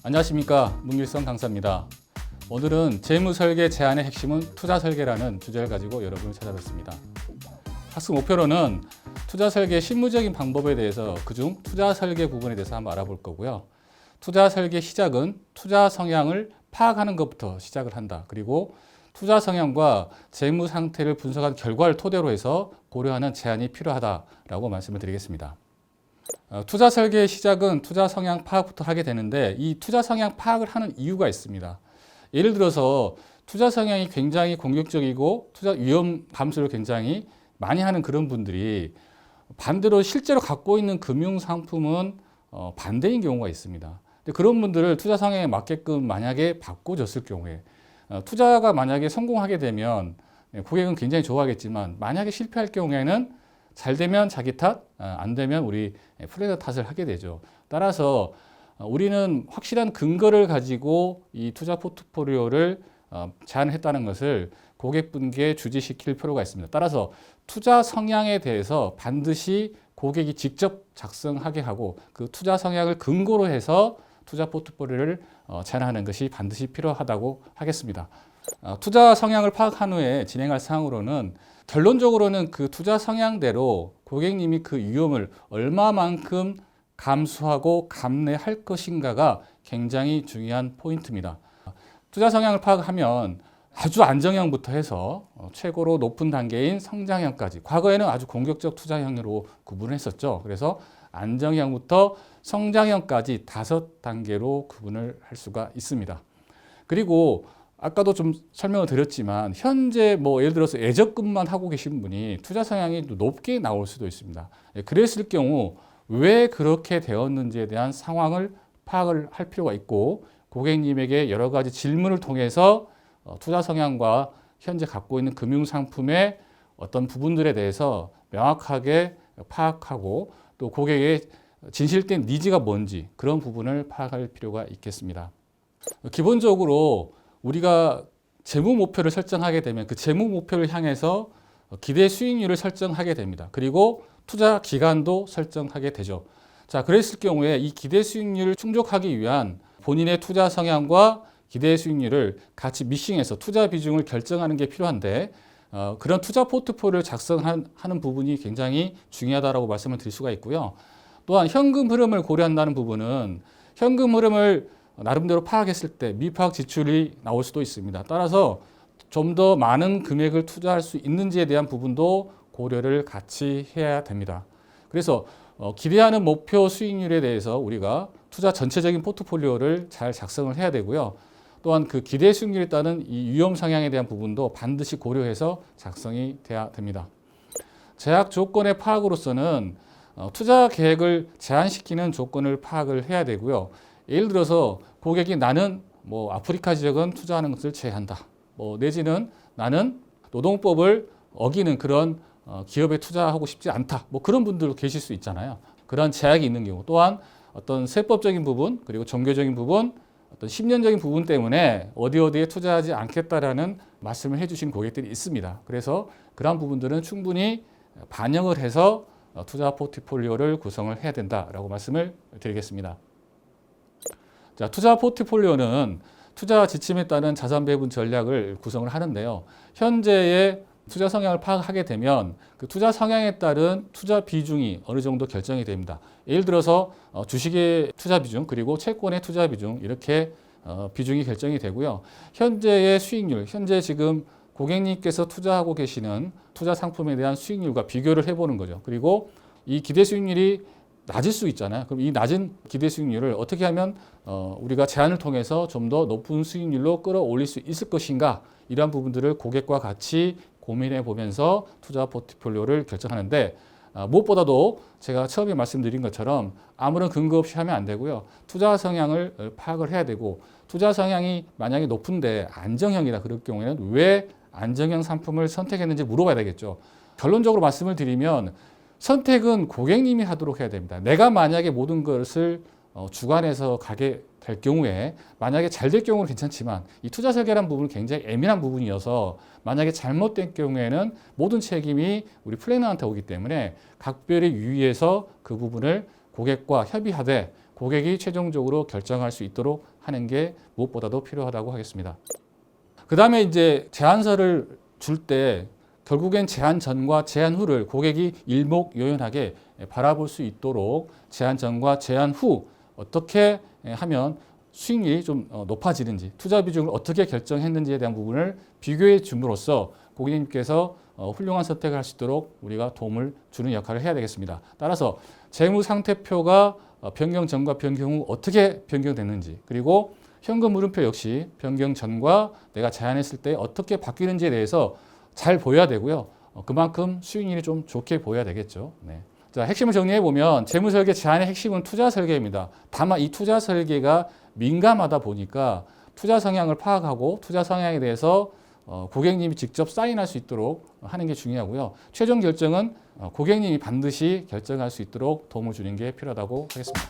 안녕하십니까, 문길성 강사입니다. 오늘은 재무설계 제안의 핵심은 투자설계라는 주제를 가지고 여러분을 찾아뵙습니다. 학습 목표로는 투자설계 실무적인 방법에 대해서 그중 투자설계 부분에 대해서 한번 알아볼 거고요. 투자설계 시작은 투자 성향을 파악하는 것부터 시작을 한다. 그리고 투자 성향과 재무 상태를 분석한 결과를 토대로 해서 고려하는 제안이 필요하다라고 말씀을 드리겠습니다. 투자 설계의 시작은 투자 성향 파악부터 하게 되는데, 이 투자 성향 파악을 하는 이유가 있습니다. 예를 들어서 투자 성향이 굉장히 공격적이고 투자 위험 감수를 굉장히 많이 하는 그런 분들이 반대로 실제로 갖고 있는 금융 상품은 반대인 경우가 있습니다. 근데 그런 분들을 투자 성향에 맞게끔 만약에 바꿔줬을 경우에 투자가 만약에 성공하게 되면 고객은 굉장히 좋아하겠지만, 만약에 실패할 경우에는 잘 되면 자기 탓, 안 되면 우리 플래너 탓을 하게 되죠. 따라서 우리는 확실한 근거를 가지고 이 투자 포트폴리오를 제안했다는 것을 고객분께 주지시킬 필요가 있습니다. 따라서 투자 성향에 대해서 반드시 고객이 직접 작성하게 하고, 그 투자 성향을 근거로 해서 투자 포트폴리오를 제안하는 것이 반드시 필요하다고 하겠습니다. 투자 성향을 파악한 후에 진행할 사항으로는, 결론적으로는 그 투자 성향대로 고객님이 그 위험을 얼마만큼 감수하고 감내할 것인가가 굉장히 중요한 포인트입니다. 투자 성향을 파악하면 아주 안정형부터 해서 최고로 높은 단계인 성장형까지, 과거에는 아주 공격적 투자형으로 구분을 했었죠. 그래서 안정형부터 성장형까지 5단계로 구분을 할 수가 있습니다. 그리고 아까도 좀 설명을 드렸지만, 현재 예를 들어서 예적금만 하고 계신 분이 투자 성향이 높게 나올 수도 있습니다. 그랬을 경우 왜 그렇게 되었는지에 대한 상황을 파악을 할 필요가 있고, 고객님에게 여러 가지 질문을 통해서 투자 성향과 현재 갖고 있는 금융 상품의 어떤 부분들에 대해서 명확하게 파악하고, 또 고객의 진실된 니즈가 뭔지 그런 부분을 파악할 필요가 있겠습니다. 기본적으로 우리가 재무 목표를 설정하게 되면 그 재무 목표를 향해서 기대 수익률을 설정하게 됩니다. 그리고 투자 기간도 설정하게 되죠. 자, 그랬을 경우에 이 기대 수익률을 충족하기 위한 본인의 투자 성향과 기대 수익률을 같이 미싱해서 투자 비중을 결정하는 게 필요한데, 그런 투자 포트폴리오를 작성하는 부분이 굉장히 중요하다고 말씀을 드릴 수가 있고요. 또한 현금 흐름을 고려한다는 부분은, 현금 흐름을 나름대로 파악했을 때 미파악 지출이 나올 수도 있습니다. 따라서 좀 더 많은 금액을 투자할 수 있는지에 대한 부분도 고려를 같이 해야 됩니다. 그래서 기대하는 목표 수익률에 대해서 우리가 투자 전체적인 포트폴리오를 잘 작성을 해야 되고요. 또한 그 기대 수익률에 따른 이 위험 성향에 대한 부분도 반드시 고려해서 작성이 돼야 됩니다. 제약 조건의 파악으로서는 투자 계획을 제한시키는 조건을 파악을 해야 되고요. 예를 들어서 고객이 나는 아프리카 지역은 투자하는 것을 제한한다. 내지는 나는 노동법을 어기는 그런 기업에 투자하고 싶지 않다. 그런 분들도 계실 수 있잖아요. 그런 제약이 있는 경우, 또한 어떤 세법적인 부분, 그리고 종교적인 부분, 어떤 심리적인 부분 때문에 어디에 투자하지 않겠다라는 말씀을 해주신 고객들이 있습니다. 그래서 그런 부분들은 충분히 반영을 해서 투자 포트폴리오를 구성을 해야 된다라고 말씀을 드리겠습니다. 자, 투자 포트폴리오는 투자 지침에 따른 자산 배분 전략을 구성을 하는데요. 현재의 투자 성향을 파악하게 되면 그 투자 성향에 따른 투자 비중이 어느 정도 결정이 됩니다. 예를 들어서 주식의 투자 비중, 그리고 채권의 투자 비중, 이렇게 비중이 결정이 되고요. 현재의 수익률, 현재 지금 고객님께서 투자하고 계시는 투자 상품에 대한 수익률과 비교를 해보는 거죠. 그리고 이 기대 수익률이 낮을 수 있잖아요. 그럼 이 낮은 기대 수익률을 어떻게 하면 우리가 제안을 통해서 좀 더 높은 수익률로 끌어올릴 수 있을 것인가, 이러한 부분들을 고객과 같이 고민해 보면서 투자 포트폴리오를 결정하는데, 무엇보다도 제가 처음에 말씀드린 것처럼 아무런 근거 없이 하면 안 되고요. 투자 성향을 파악을 해야 되고, 투자 성향이 만약에 높은데 안정형이다 그럴 경우에는 왜 안정형 상품을 선택했는지 물어봐야 되겠죠. 결론적으로 말씀을 드리면 선택은 고객님이 하도록 해야 됩니다. 내가 만약에 모든 것을 주관해서 가게 될 경우에, 만약에 잘 될 경우는 괜찮지만 이 투자 설계라는 부분은 굉장히 예민한 부분이어서 만약에 잘못된 경우에는 모든 책임이 우리 플래너한테 오기 때문에 각별히 유의해서 그 부분을 고객과 협의하되 고객이 최종적으로 결정할 수 있도록 하는 게 무엇보다도 필요하다고 하겠습니다. 그 다음에 이제 제안서를 줄 때 결국엔 제안 전과 제안 후를 고객이 일목요연하게 바라볼 수 있도록 제안 전과 제안 후 어떻게 하면 수익률이 좀 높아지는지, 투자 비중을 어떻게 결정했는지에 대한 부분을 비교해 줌으로써 고객님께서 훌륭한 선택을 할 수 있도록 우리가 도움을 주는 역할을 해야 되겠습니다. 따라서 재무 상태표가 변경 전과 변경 후 어떻게 변경됐는지, 그리고 현금 흐름표 역시 변경 전과 내가 제안했을 때 어떻게 바뀌는지에 대해서 잘 보여야 되고요. 그만큼 수익률이 좀 좋게 보여야 되겠죠. 네. 자, 핵심을 정리해 보면 재무 설계 제안의 핵심은 투자 설계입니다. 다만 이 투자 설계가 민감하다 보니까 투자 성향을 파악하고 투자 성향에 대해서 고객님이 직접 사인할 수 있도록 하는 게 중요하고요. 최종 결정은 고객님이 반드시 결정할 수 있도록 도움을 주는 게 필요하다고 하겠습니다.